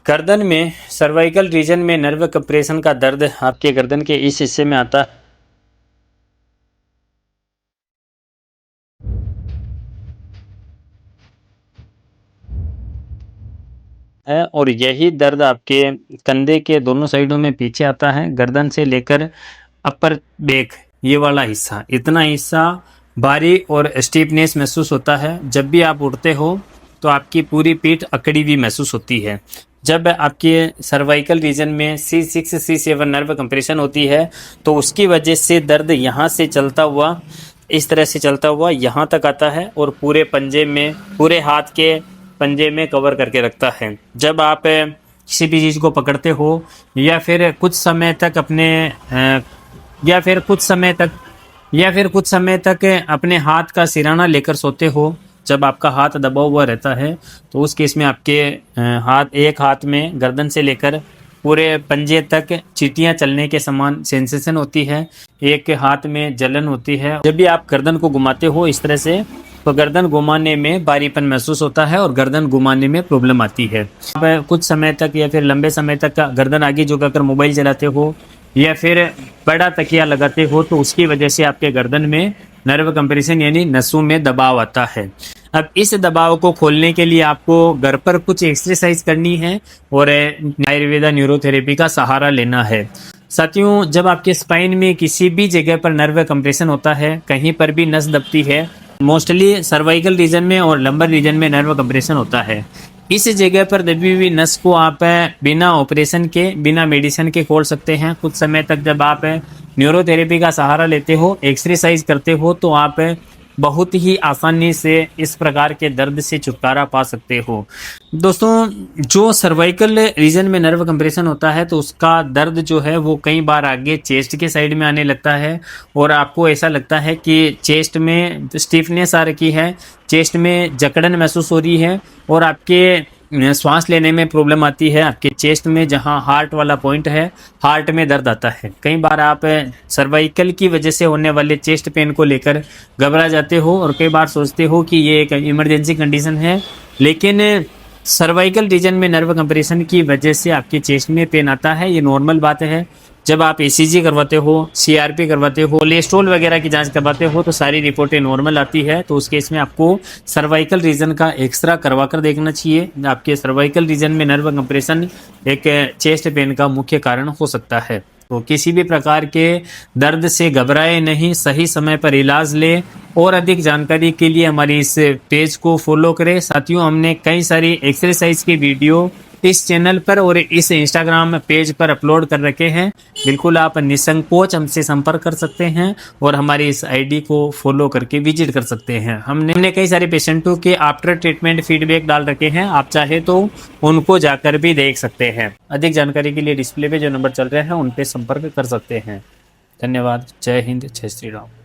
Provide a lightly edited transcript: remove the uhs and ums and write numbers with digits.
गर्दन में cervical region में नर्व कंप्रेशन का दर्द आपके गर्दन के इस हिस्से में आता है और यही दर्द आपके कंधे के दोनों साइडों में पीछे आता है। गर्दन से लेकर अपर बैक ये वाला हिस्सा, इतना हिस्सा भारी और स्टीफनेस महसूस होता है। जब भी आप उठते हो तो आपकी पूरी पीठ अकड़ी हुई महसूस होती है। जब आपके सर्वाइकल रीजन में C6 C7 नर्व कंप्रेशन होती है तो उसकी वजह से दर्द यहाँ से चलता हुआ, इस तरह से चलता हुआ यहाँ तक आता है और पूरे पंजे में, पूरे हाथ के पंजे में कवर करके रखता है। जब आप किसी भी चीज़ को पकड़ते हो या फिर कुछ समय तक कुछ समय तक अपने हाथ का सिराना लेकर सोते हो, जब आपका हाथ दबा हुआ रहता है तो उस केस में आपके एक हाथ में गर्दन से लेकर पूरे पंजे तक चींटियां चलने के समान सेंसेशन होती है, एक हाथ में जलन होती है। जब भी आप गर्दन को घुमाते हो इस तरह से तो गर्दन घुमाने में भारीपन महसूस होता है और गर्दन घुमाने में प्रॉब्लम आती है। आप कुछ समय तक या फिर लंबे समय तक गर्दन आगे झुकाकर मोबाइल चलाते हो या फिर बड़ा तकिया लगाते हो तो उसकी वजह से आपके गर्दन में नर्व कंप्रेशन यानी नसों में दबाव आता है। अब इस दबाव को खोलने के लिए आपको घर पर कुछ एक्सरसाइज करनी है और आयुर्वेदा न्यूरोथेरेपी का सहारा लेना है। साथियों, जब आपके स्पाइन में किसी भी जगह पर नर्व कंप्रेशन होता है, कहीं पर भी नस दबती है, मोस्टली सर्वाइकल रीजन में और लंबर रीजन में नर्व कंप्रेशन होता है, इस जगह पर दबी हुई नस को आप बिना ऑपरेशन के, बिना मेडिसिन के खोल सकते हैं। कुछ समय तक जब आप न्यूरोथेरेपी का सहारा लेते हो, एक्सरसाइज करते हो तो आप बहुत ही आसानी से इस प्रकार के दर्द से छुटकारा पा सकते हो। दोस्तों, जो सर्वाइकल रीजन में नर्व कंप्रेशन होता है तो उसका दर्द जो है वो कई बार आगे चेस्ट के साइड में आने लगता है और आपको ऐसा लगता है कि चेस्ट में स्टिफनेस आ रखी है, चेस्ट में जकड़न महसूस हो रही है और आपके श्वास लेने में प्रॉब्लम आती है। आपके चेस्ट में जहां हार्ट वाला पॉइंट है, हार्ट में दर्द आता है। कई बार आप सर्वाइकल की वजह से होने वाले चेस्ट पेन को लेकर घबरा जाते हो और कई बार सोचते हो कि ये एक इमरजेंसी कंडीशन है, लेकिन सर्वाइकल रीजन में नर्व कंप्रेशन की वजह से आपके चेस्ट में पेन आता है। ये नॉर्मल बात है। जब आप ECG करवाते हो, CRP करवाते हो, कोलेस्ट्रॉल वगैरह की जांच करवाते हो तो सारी रिपोर्टें नॉर्मल आती है, तो उस केस में आपको सर्वाइकल रीजन का एक्सरा करवा कर देखना चाहिए। आपके सर्वाइकल रीजन में नर्व कंप्रेशन एक चेस्ट पेन का मुख्य कारण हो सकता है। तो किसी भी प्रकार के दर्द से घबराए नहीं, सही समय पर इलाज ले और अधिक जानकारी के लिए हमारी इस पेज को फॉलो करें। साथियों, हमने कई सारी एक्सरसाइज की वीडियो इस चैनल पर और इस इंस्टाग्राम पेज पर अपलोड कर रखे हैं। बिल्कुल आप निसंकोच हमसे संपर्क कर सकते हैं और हमारी इस ID को फॉलो करके विजिट कर सकते हैं। हमने कई सारे पेशेंटों के आफ्टर ट्रीटमेंट फीडबैक डाल रखे हैं, आप चाहे तो उनको जाकर भी देख सकते हैं। अधिक जानकारी के लिए डिस्प्ले पे जो नंबर चल रहे हैं उन पे संपर्क कर सकते हैं। धन्यवाद। जय हिंद, जय श्री राम।